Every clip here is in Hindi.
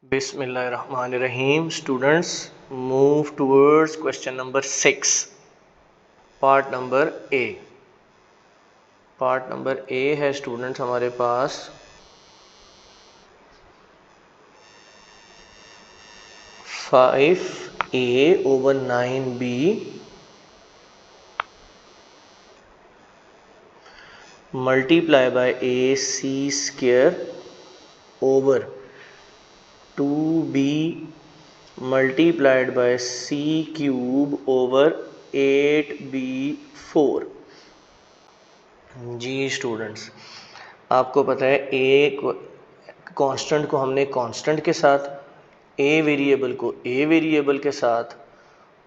Bismillahirrahmanirrahim. Students, move towards question number 6. Part number A. Part number A है students हमारे पास 5a/9b multiply by ac square over 2b multiplied by c cube over 8b4। Ji students, आपको पता है ए कांस्टेंट को हमने कांस्टेंट के साथ, ए वेरिएबल को ए वेरिएबल के साथ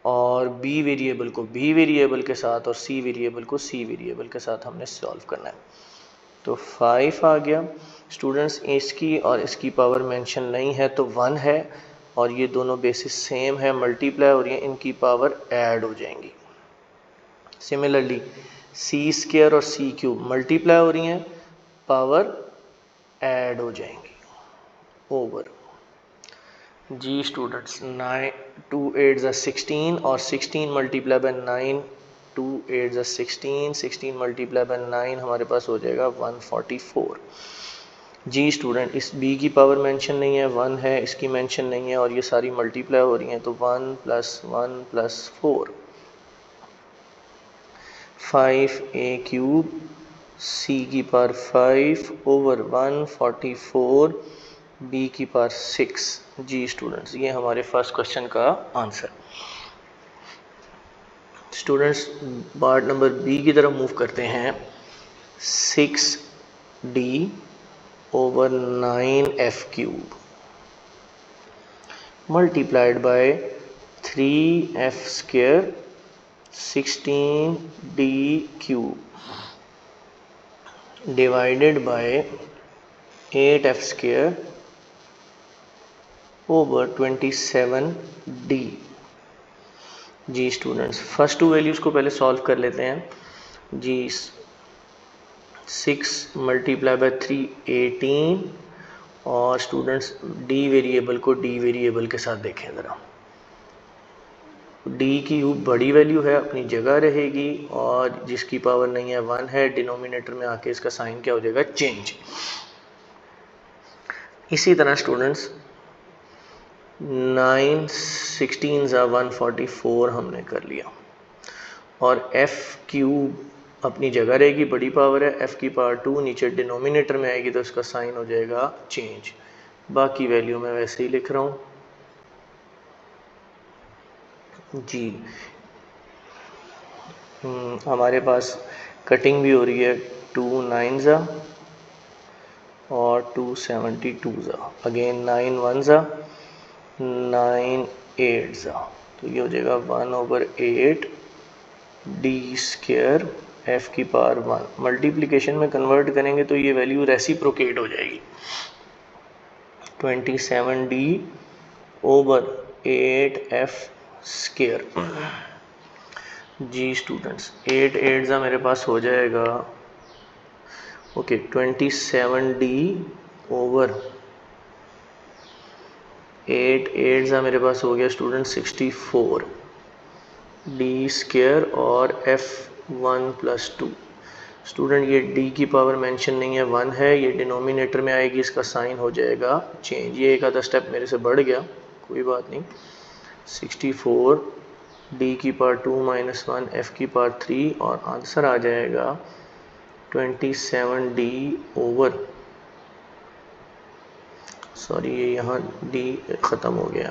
और बी वेरिएबल को बी वेरिएबल के साथ और सी वेरिएबल को सी वेरिएबल के साथ हमने सॉल्व करना है। तो 5 आ गया स्टूडेंट्स। इसकी और इसकी पावर मेंशन नहीं है तो 1 है और ये दोनों बेसिस सेम है, मल्टीप्लाई हो रही है, इनकी पावर ऐड हो जाएंगी। सिमिलरली सी स्क्वायर और सी क्यूब मल्टीप्लाई हो रही हैं, पावर ऐड हो जाएंगी ओवर। जी स्टूडेंट्स, 9 2 8 16 और 16 मल्टीप्लाई बाय 9, 2 8 16, 16 मल्टीप्लाई बाय 9 हमारे पास हो जाएगा 144। जी स्टूडेंट, इस b की पावर मेंशन नहीं है, 1 है, इसकी मेंशन नहीं है और ये सारी मल्टीप्लाई हो रही हैं, तो 1 + 1 + 4 5a³ c की पावर 5 ओवर 144 b की पावर 6। जी स्टूडेंट्स, ये हमारे फर्स्ट क्वेश्चन का answer. Students, part number B की तरफ मूव करते हैं। 6d over 9f³ multiplied by 3f² 16d³ divided by 8f² over 27d। जी स्टूडेंट्स, फर्स्ट टू वैल्यूज़ को पहले सॉल्व कर लेते हैं। जी 6 मल्टीप्लाई बाय 3 18 और स्टूडेंट्स डी वेरिएबल को डी वेरिएबल के साथ देखें ज़रा। डी की बड़ी वैल्यू है, अपनी जगह रहेगी और जिसकी पावर नहीं है 1 है, डिनोमिनेटर में आके इसका साइन क्या हो जाएगा, चेंज। इसी तरह स्टूडेंट्स 9 16 144 हमने कर लिया और f³ अपनी जगह रहेगी, बड़ी पावर है, f की पावर 2 नीचे डिनोमिनेटर में आएगी तो इसका साइन हो जाएगा चेंज। बाकी वैल्यू मैं वैसे ही लिख रहा हूँ। जी हमारे पास कटिंग भी हो रही है, 2 9 और 2 72 अगेन 9 1 9 8 तो ये हो जाएगा 1/8 d² f की पावर 1। मल्टीप्लिकेशन में कन्वर्ट करेंगे तो ये वैल्यू रेसिप्रोकेट हो जाएगी, 27d ओवर 8f²। जी स्टूडेंट्स, 8 8 मेरे पास हो जाएगा, ओके 27d ओवर 8 8 मेरे पास हो गया स्टूडेंट 64 d² और f1 + 2। स्टूडेंट ये d की पावर मेंशन नहीं है, 1 है, ये डिनोमिनेटर में आएगी, इसका साइन हो जाएगा चेंज। ये एक आधा स्टेप मेरे से बढ़ गया, कोई बात नहीं। 64 d की पावर 2 - 1 f की पावर 3 और आंसर आ जाएगा 27d ओवर, सॉरी ये यहाँ d ख़त्म हो गया,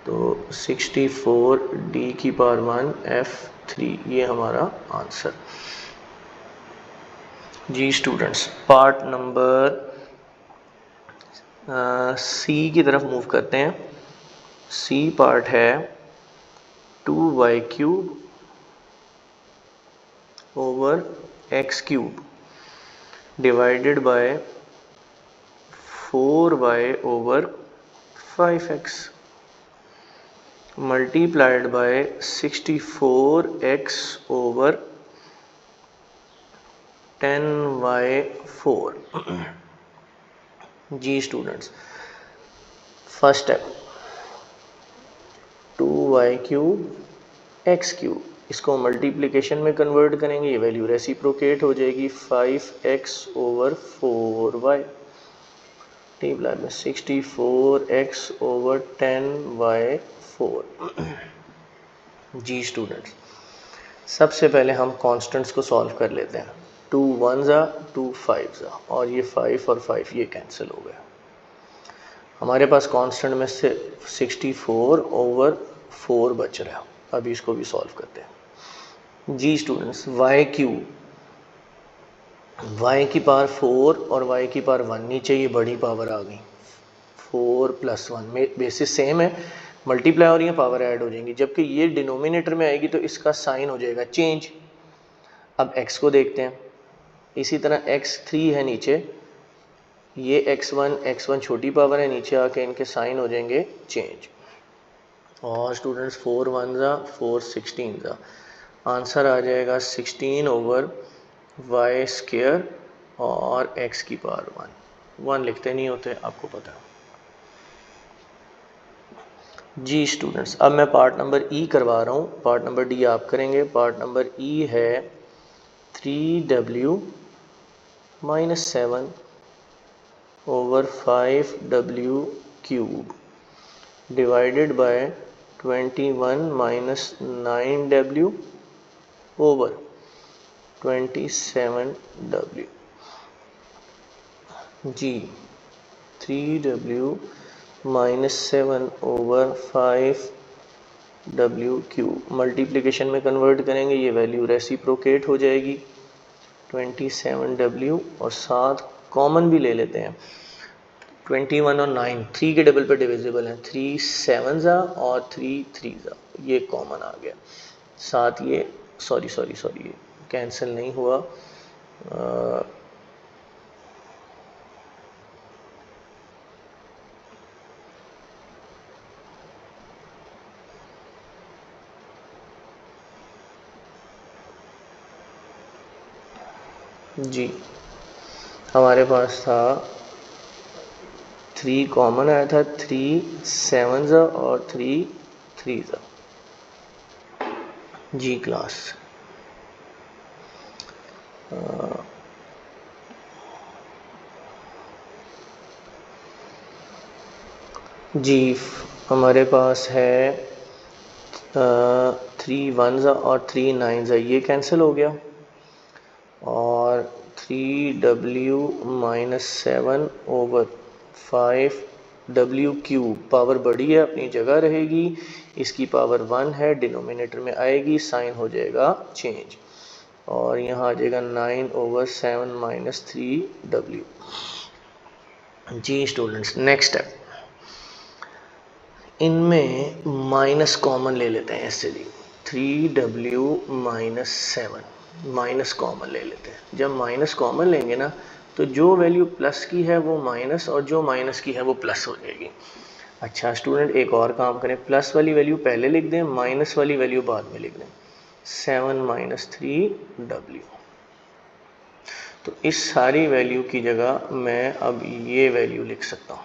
तो 64 d की पावर 1 f3, ये हमारा आंसर। जी स्टूडेंट्स, पार्ट नंबर सी की तरफ मूव करते हैं। सी पार्ट है 2y³ over x³ divided by 4y over 5x multiplied by 64x over 10y4। जी students, first step 2y³ x³, इसको मल्टीप्लिकेशन में कन्वर्ट करेंगे, ये वैल्यू रेसिप्रोकेट हो जाएगी 5x/4y मल्टीप्लाई में 64x/10y4। जी स्टूडेंट्स, सबसे पहले हम कॉन्स्टेंट्स को सॉल्व कर लेते हैं। 2 1s 2 5s और ये 5 और 5 ये कैंसिल हो गया। हमारे पास कांस्टेंट में से 64/4 बच रहा है। अभी इसको भी सॉल्व करते हैं। जी स्टूडेंट्स, y की पावर 4 और y की पावर 1, नीचे ये बड़ी पावर आ गई 4 + 1 में बेसिस सेम है, मल्टीप्लाई हो रही है, पावर ऐड हो जाएंगी, जबकि ये डिनोमिनेटर में आएगी तो इसका साइन हो जाएगा चेंज। अब x को देखते हैं, इसी तरह x3 है नीचे, ये x1 छोटी पावर है, नीचे आके इनके साइन हो जाएंगे चेंज। और स्टूडेंट्स 4 1s 4 16s, आंसर आ जाएगा 16/y² और x की पावर 1 लिखते नहीं होते, आपको पता है। जी स्टूडेंट्स, अब मैं पार्ट नंबर ई करवा रहा हूँ, पार्ट नंबर डी आप करेंगे। पार्ट नंबर ई है 3w - 7/5w³ divided by 21 - 9w/27w। जी 3w - 7/5w³ मल्टीप्लिकेशन में कन्वर्ट करेंगे, ये वैल्यू रेसिप्रोकेट हो जाएगी 27w, और साथ कॉमन भी ले लेते हैं। 21 और 9 3 के डबल पे डिविजिबल हैं, 3 7s और 3 3s, ये कॉमन आ गया। साथ ये सॉरी ये कैंसिल नहीं हुआ, जी हमारे पास था 3 कॉमन आया था, 3 7s और 3 3s। जी क्लास, जी हमारे पास है 3 1s और 3 9s, ये कैंसिल हो गया, और 3w - 7/5w³ पावर बड़ी है, अपनी जगह रहेगी, इसकी पावर 1 है, डिनोमिनेटर में आएगी, साइन हो जाएगा चेंज, और यहाँ आ जाएगा 9/7 - 3w। जी स्टूडेंट्स, नेक्स्ट स्टेप, इनमें माइनस कॉमन ले लेते हैं, इससे भी 3w - 7 माइनस कॉमन ले लेते हैं। जब माइनस कॉमन लेंगे ना, तो जो वैल्यू प्लस की है वो माइनस, और जो माइनस की है वो प्लस हो जाएगी। अच्छा स्टूडेंट, एक और काम करें, प्लस वाली वैल्यू पहले लिख दें, माइनस वाली वैल्यू बाद में लिख दें, 7 - 3w। तो इस सारी वैल्यू की जगह मैं अब ये वैल्यू लिख सकता हूँ।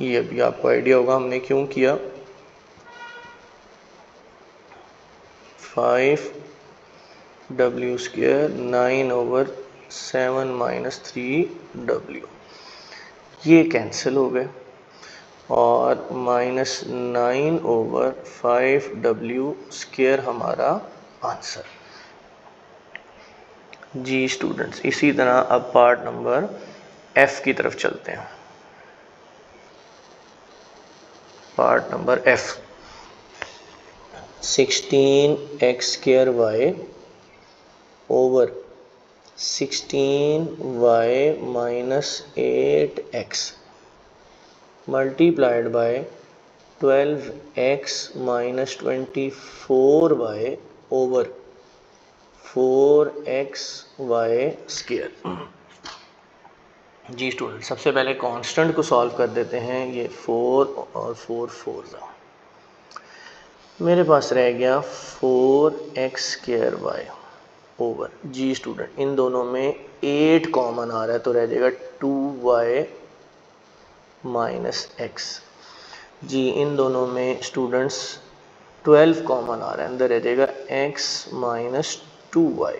ये अभी आपको आइडिया होगा हमने क्यों किया। 5w² 9/7 - 3w, ये कैंसिल हो गए, और -9/5w² हमारा आंसर। जी स्टूडेंट्स, इसी तरह अब पार्ट नंबर एफ की तरफ चलते हैं। Part number F 16x² over 16y - 8x multiplied by 12x - 24y over 4xy²। जी स्टूडेंट, सबसे पहले कांस्टेंट को सॉल्व कर देते हैं। ये 4 और 4 4 मेरे पास रह गया 4x² ओवर। जी स्टूडेंट, इन दोनों में 8 कॉमन आ रहा है, तो रह जाएगा 2 वाई माइनस एक्स। जी इन दोनों में स्टूडेंट्स 12 कॉमन आ रहा है, अंदर रह जाएगा x minus 2y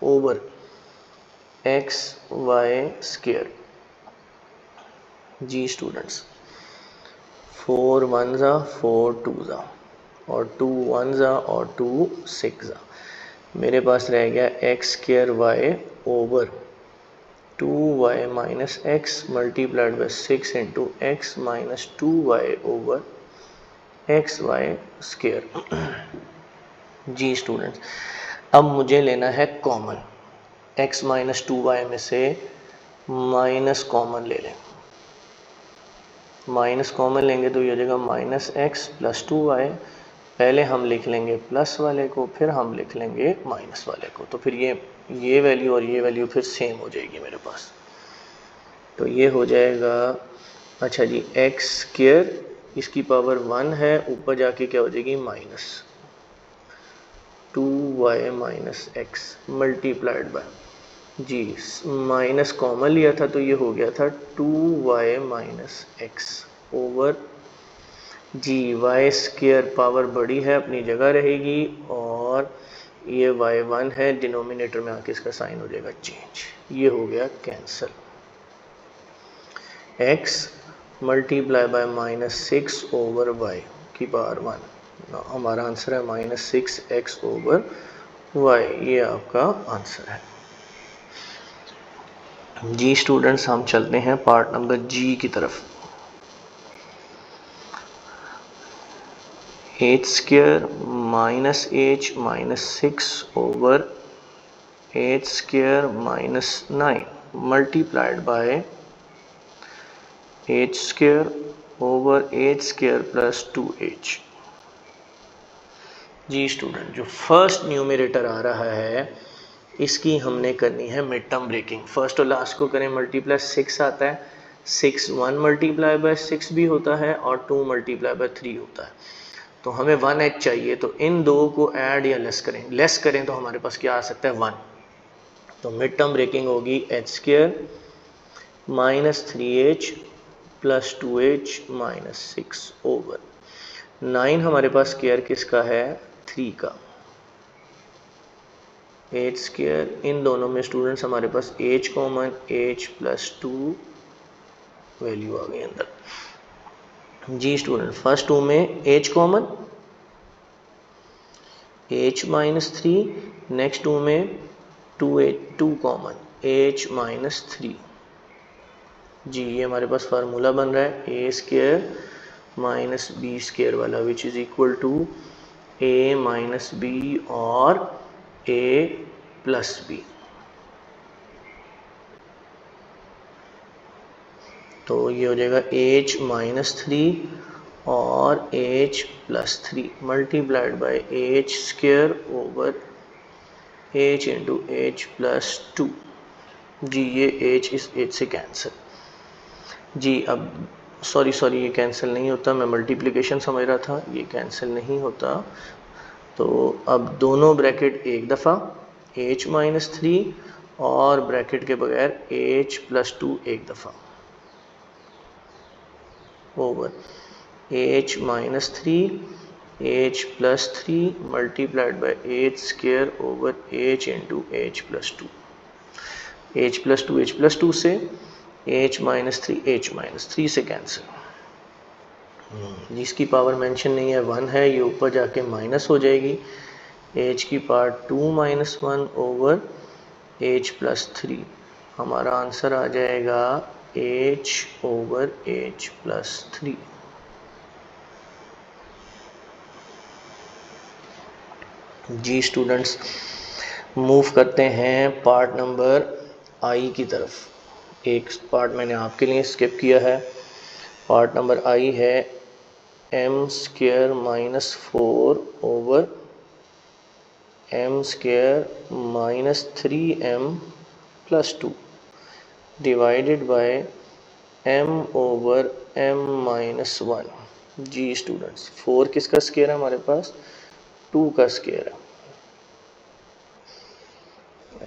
over x Y square. जी स्टूडेंट्स 4 1 ज़ा 4 2 ज़ा और 2 1 ज़ा और 2 6 ज़ा। मेरे पास रह गया X square Y over 2y minus X multiplied by 6 into X minus 2y over x Y square. जी स्टूडेंट्स अब मुझे लेना है कॉमन, x माइनस 2y में से माइनस कॉमन ले लें। माइनस कॉमन लेंगे तो ये हो जाएगा माइनस एक्स प्लस 2y। पहले हम लिख लेंगे प्लस वाले को, फिर हम लिख लेंगे माइनस वाले को, तो फिर ये वैल्यू और ये वैल्यू फिर सेम हो जाएगी मेरे पास। तो ये हो जाएगा, अच्छा जी एक्स स्क्वेयर इसकी पावर 1 है, ऊपर जाके क्या हो जाएगी minus 2y minus X multiplied by, जी माइनस कॉमन लिया था तो ये हो गया था 2y माइनस एक्स ओवर, जी वाई स्क्वेयर पावर बड़ी है अपनी जगह रहेगी और ये y1 है, डिनोमिनेटर में आके इसका साइन हो जाएगा चेंज, ये हो गया cancel. x multiply by minus 6 over y की पावर 1, हमारा आंसर है माइनस 6x ओवर y, ये आपका आंसर है। जी स्टूडेंट्स हम चलते हैं पार्ट नंबर जी की तरफ। H square minus H minus 6 over H square minus 9 multiplied by H square over H square plus 2h। जी स्टूडेंट जो फर्स्ट न्यूमरेटर आ रहा है इसकी हमने करनी है मिड टर्म ब्रेकिंग। फर्स्ट और लास्ट को करें मल्टीप्लाई 6 आता है, 6 1 मल्टीप्लाई बाय 6 भी होता है और 2 मल्टीप्लाई बाय 3 होता है। तो हमें 1h चाहिए, तो इन दो को ऐड या लेस करें, लेस करें तो हमारे पास क्या आ सकता है 1। तो मिड टर्म ब्रेकिंग होगी H square minus 3h plus 2h minus 6 over 9 हमारे पास स्क्वेयर किसका है 3 का, एच स्क्वेयर इन दोनों में स्टूडेंट्स हमारे पास h common, h plus 2 value आ गई अंदर। जी स्टूडेंट फर्स्ट 2 में h common, h minus 3, next 2 में 2 कॉमन, h माइनस 3। जी ये हमारे पास फार्मूला बन रहा है A square minus B square वाला, which is equal to a minus B और a प्लस बी। तो ये हो जाएगा h माइनस 3 और h plus 3 multiplied by h square over h into h plus 2। जी ये h इस h से कैंसिल। जी अब सॉरी ये कैंसिल नहीं होता, मैं मल्टीप्लिकेशन समझ रहा था, ये कैंसिल नहीं होता। तो अब दोनों ब्रैकेट एक दफ़ा h माइनस 3 और ब्रैकेट के बगैर h प्लस 2 एक दफ़ा over h minus 3 h plus 3 multiplied by h square over h into h plus 2। h plus 2 से h माइनस 3 से कैंसिल। जिसकी पावर मेंशन नहीं है 1 है, ये ऊपर जाके माइनस हो जाएगी, h की power 2 minus 1 over h plus 3। हमारा आंसर आ जाएगा h ओवर h प्लस 3। जी स्टूडेंट्स मूव करते हैं पार्ट नंबर आई की तरफ। एक पार्ट मैंने आपके लिए स्किप किया है, पार्ट नंबर आई है m square minus 4 over m square minus 3m plus 2 divided by m over m minus 1। जी स्टूडेंट्स 4 किसका स्क्वायर है हमारे पास 2 का स्क्वायर है,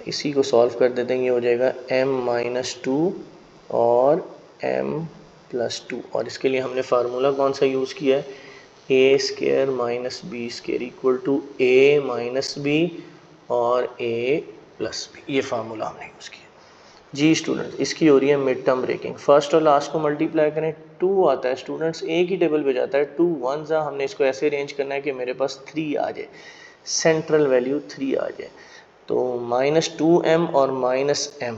इसी को सॉल्व कर देते हैं, ये हो जाएगा m माइनस 2 और m+2, और इसके लिए हमने फार्मूला कौन सा यूज़ किया है, a square minus B square equal to a minus B और a प्लस बी, ये फार्मूला हमने यूज़ किया। जी स्टूडेंट्स, इसकी हो रही है मिड टर्म ब्रेकिंग। फर्स्ट और लास्ट को मल्टीप्लाई करें, 2 आता है स्टूडेंट्स, एक ही टेबल पे जाता है, 2 1 हमने इसको ऐसे अरेंज करना है कि मेरे पास 3 आ जाए, सेंट्रल वैल्यू 3 आ जाए। तो -2m और -m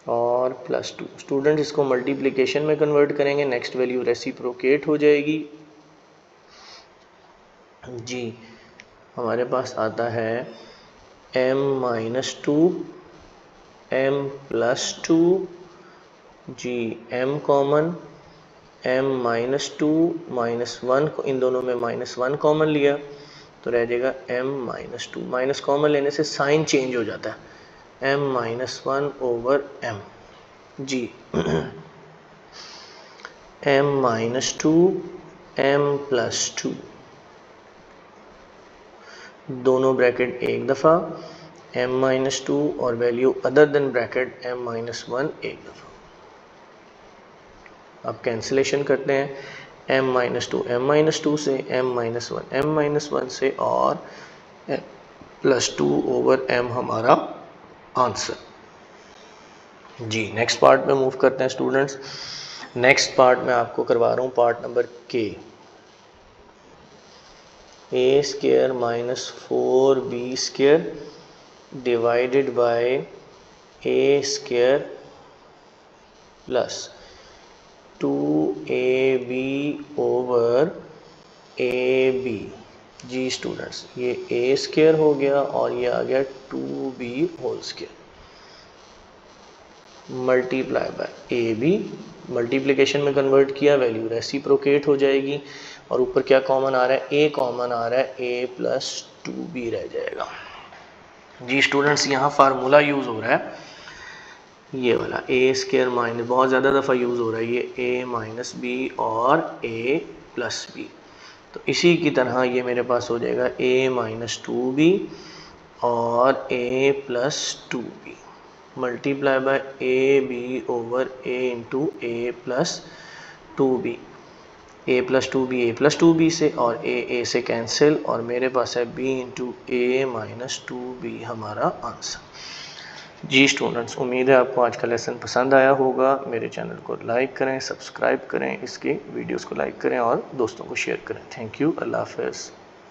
और +2, स्टूडेंट इसको मल्टीप्लिकेशन में कन्वर्ट करेंगे, नेक्स्ट वैल्यू रेसिप्रोकेट हो जाएगी। जी हमारे पास आता है m-2 m+2, जी m कॉमन, m-2 -1, इन दोनों में -1 कॉमन लिया तो रह जाएगा m-2, माइनस कॉमन लेने से साइन चेंज हो जाता है, m-1/m, जी m-2 m+2, दोनों ब्रैकेट एक दफ़ा, m-2 और value other than bracket m-1 एक दफ़ा। अब कैंसिलेशन करते हैं, m-2 m-2 से, m-1 m-1 से, और +2/m हमारा आंसर। जी नेक्स्ट पार्ट में मूव करते हैं स्टूडेंट्स। नेक्स्ट पार्ट में आपको करवा रहा हूँ part number K, a square minus 4b square divided by a square plus 2ab over ab। जी स्टूडेंट्स, ये a स्क्वायर हो गया और ये आ गया 2b whole square multiply by A B, multiplication में कन्वर्ट किया, वैल्यू रेसिप्रोकेट हो जाएगी, और ऊपर क्या कॉमन आ रहा है, a कॉमन आ रहा है, a+2b रह जाएगा। जी स्टूडेंट्स, यहाँ फार्मूला यूज़ हो रहा है ये वाला, a स्क्वायर माइनस, बहुत ज़्यादा दफ़ा यूज़ हो रहा है ये, a-b और a+b, तो इसी की तरह ये मेरे पास हो जाएगा a-2b और a+2b multiply by ab over a into a+2b, a+2b से, और a से कैंसिल, और मेरे पास है b इंटू a-2b हमारा आंसर। जी स्टूडेंट्स, उम्मीद है आपको आज का लेसन पसंद आया होगा। मेरे चैनल को लाइक करें, सब्सक्राइब करें, इसके वीडियोस को लाइक करें और दोस्तों को शेयर करें। थैंक यू, अल्लाह हाफ़िज़।